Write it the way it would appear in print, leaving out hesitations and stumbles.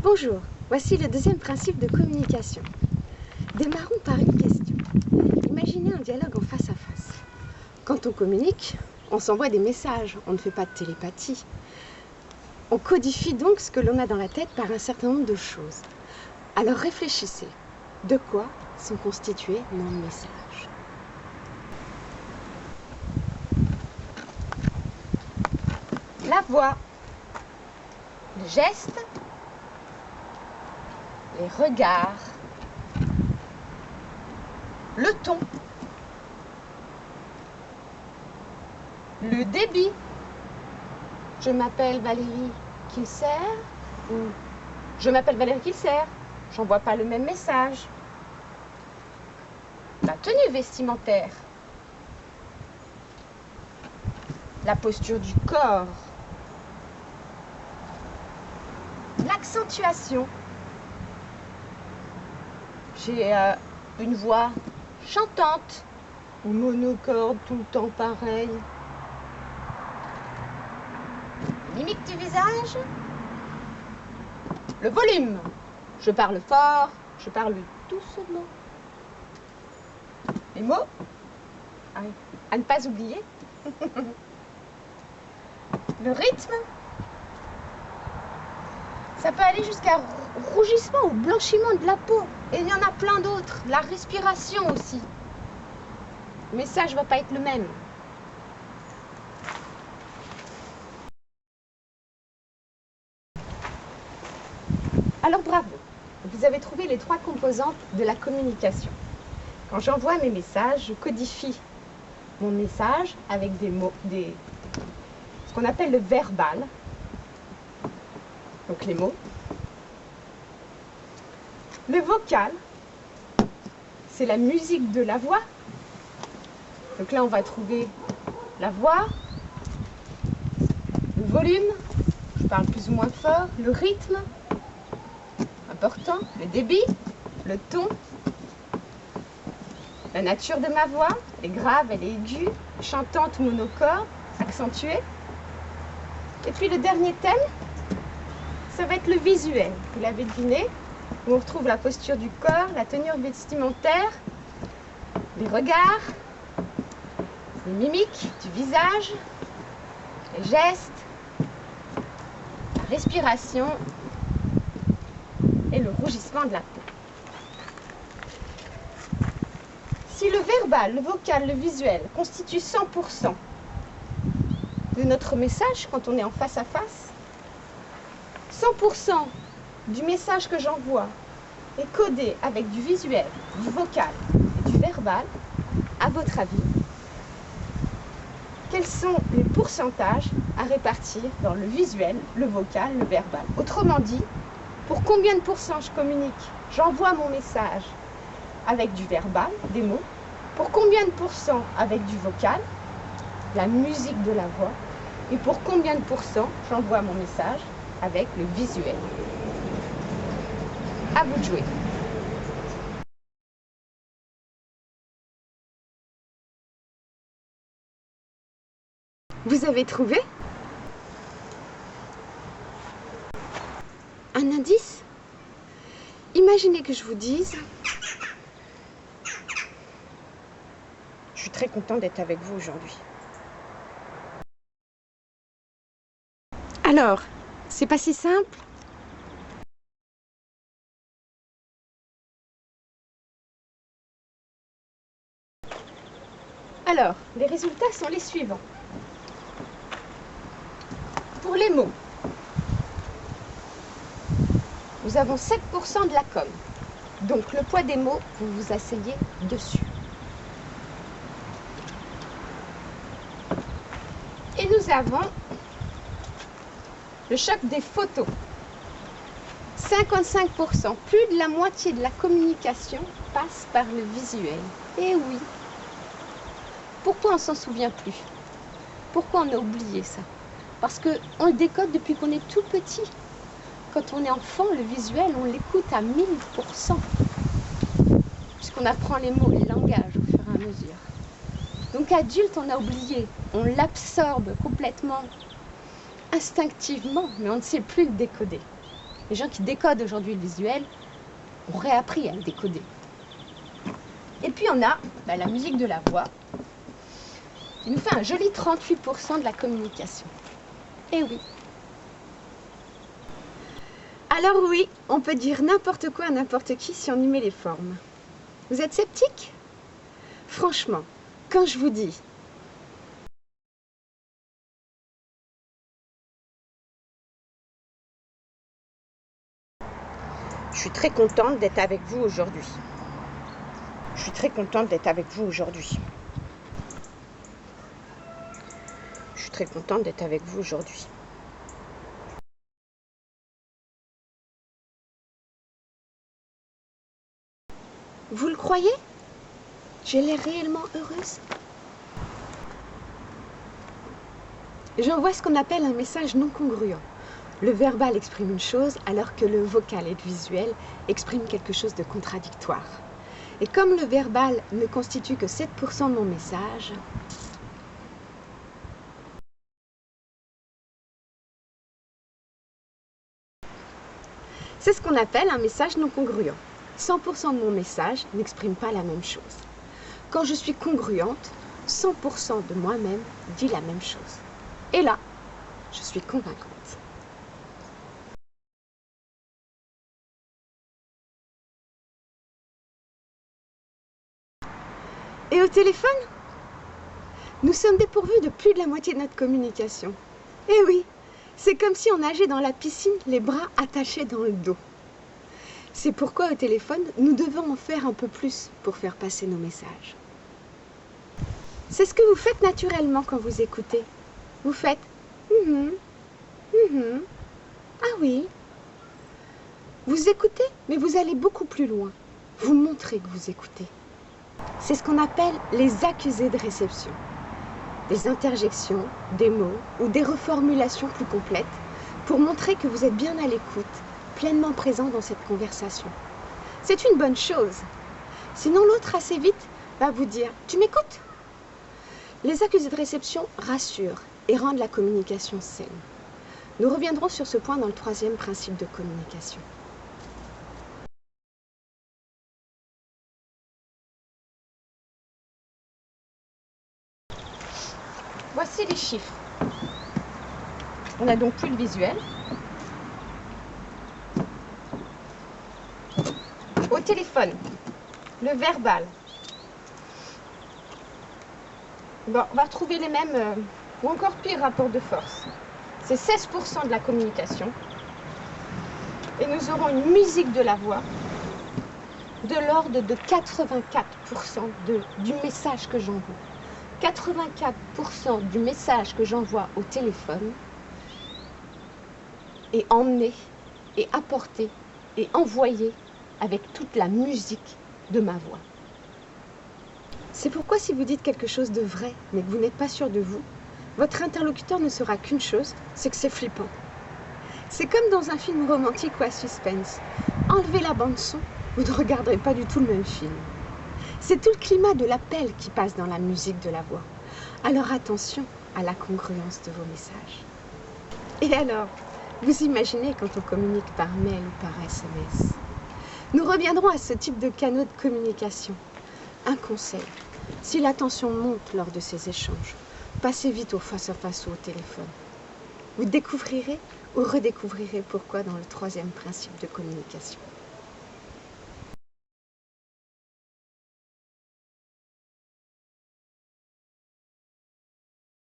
Bonjour, voici le deuxième principe de communication. Démarrons par une question. Imaginez un dialogue en face à face. Quand on communique, on s'envoie des messages, on ne fait pas de télépathie. On codifie donc ce que l'on a dans la tête par un certain nombre de choses. Alors réfléchissez, de quoi sont constitués nos messages? La voix, les gestes, les regards, le ton, le débit. Je m'appelle Valérie Kilser ou je m'appelle Valérie Kilser, j'envoie pas le même message. La tenue vestimentaire, la posture du corps, l'accentuation. J'ai une voix chantante ou monocorde tout le temps pareil. Mimique du visage, le volume. Je parle fort, je parle doucement. Les mots, à ne pas oublier. Le rythme, ça peut aller jusqu'à rougissement ou blanchiment de la peau. Et il y en a plein d'autres. La respiration aussi. Le message ne va pas être le même. Alors bravo, vous avez trouvé les 3 composantes de la communication. Quand j'envoie mes messages, je codifie mon message avec des mots, ce qu'on appelle le verbal. Donc les mots. Le vocal, c'est la musique de la voix. Donc là, on va trouver la voix, le volume, je parle plus ou moins fort, le rythme, important, le débit, le ton, la nature de ma voix, elle est grave, elle est aiguë, chantante, monocorde, accentuée. Et puis le dernier thème, ça va être le visuel. Vous l'avez deviné, où on retrouve la posture du corps, la tenue vestimentaire, les regards, les mimiques du visage, les gestes, la respiration et le rougissement de la peau. Si le verbal, le vocal, le visuel constituent 100% de notre message quand on est en face à face, 100% du message que j'envoie est codé avec du visuel, du vocal et du verbal, à votre avis, quels sont les pourcentages à répartir dans le visuel, le vocal, le verbal? Autrement dit, pour combien de pourcents je communique? J'envoie mon message avec du verbal, des mots. Pour combien de pourcents avec du vocal, la musique de la voix? Et pour combien de pourcents j'envoie mon message avec le visuel? À vous de jouer. Vous avez trouvé un indice? Imaginez que je vous dise: je suis très content d'être avec vous aujourd'hui. Alors, c'est pas si simple? Alors, les résultats sont les suivants. Pour les mots, nous avons 7% de la com. Donc le poids des mots, vous vous asseyez dessus. Et nous avons le choc des photos. 55%, plus de la moitié de la communication passe par le visuel. Et oui. Pourquoi on ne s'en souvient plus? Pourquoi on a oublié ça? Parce qu'on le décode depuis qu'on est tout petit. Quand on est enfant, le visuel, on l'écoute à 1000%. Puisqu'on apprend les mots, le langage au fur et à mesure. Donc adulte, on a oublié. On l'absorbe complètement instinctivement, mais on ne sait plus le décoder. Les gens qui décodent aujourd'hui le visuel ont réappris à le décoder. Et puis on a la musique de la voix, qui nous fait un joli 38% de la communication. Eh oui. Alors oui, on peut dire n'importe quoi à n'importe qui si on y met les formes. Vous êtes sceptique? Franchement, quand je vous dis je suis très contente d'être avec vous aujourd'hui. Je suis très contente d'être avec vous aujourd'hui. Je suis très contente d'être avec vous aujourd'hui. Vous le croyez? J'ai l'air réellement heureuse. J'envoie ce qu'on appelle un message non congruent. Le verbal exprime une chose alors que le vocal et le visuel expriment quelque chose de contradictoire. Et comme le verbal ne constitue que 7% de mon message, c'est ce qu'on appelle un message non congruent. 100% de mon message n'exprime pas la même chose. Quand je suis congruente, 100% de moi-même dit la même chose. Et là, je suis convaincante. Et au téléphone, nous sommes dépourvus de plus de la moitié de notre communication. Eh oui, c'est comme si on nageait dans la piscine, les bras attachés dans le dos. C'est pourquoi au téléphone, nous devons en faire un peu plus pour faire passer nos messages. C'est ce que vous faites naturellement quand vous écoutez. Vous faites ah oui. Vous écoutez, mais vous allez beaucoup plus loin. Vous montrez que vous écoutez. C'est ce qu'on appelle les accusés de réception. Des interjections, des mots ou des reformulations plus complètes pour montrer que vous êtes bien à l'écoute, pleinement présent dans cette conversation. C'est une bonne chose. Sinon l'autre assez vite va vous dire « Tu m'écoutes ?» Les accusés de réception rassurent et rendent la communication saine. Nous reviendrons sur ce point dans le 3e principe de communication. Voici les chiffres. On n'a donc plus le visuel. Au téléphone, le verbal. Bon, on va retrouver les mêmes, ou encore pire, rapports de force. C'est 16% de la communication. Et nous aurons une musique de la voix de l'ordre de 84% du message que j'envoie. 84% du message que j'envoie au téléphone est emmené et apporté et envoyé avec toute la musique de ma voix. C'est pourquoi si vous dites quelque chose de vrai, mais que vous n'êtes pas sûr de vous, votre interlocuteur ne saura qu'une chose, c'est que c'est flippant. C'est comme dans un film romantique ou à suspense. Enlevez la bande-son, vous ne regarderez pas du tout le même film. C'est tout le climat de l'appel qui passe dans la musique de la voix. Alors attention à la congruence de vos messages. Et alors, vous imaginez quand on communique par mail ou par SMS? Nous reviendrons à ce type de canaux de communication. Un conseil, si la tension monte lors de ces échanges, passez vite au face-à-face ou au téléphone. Vous découvrirez ou redécouvrirez pourquoi dans le 3e principe de communication.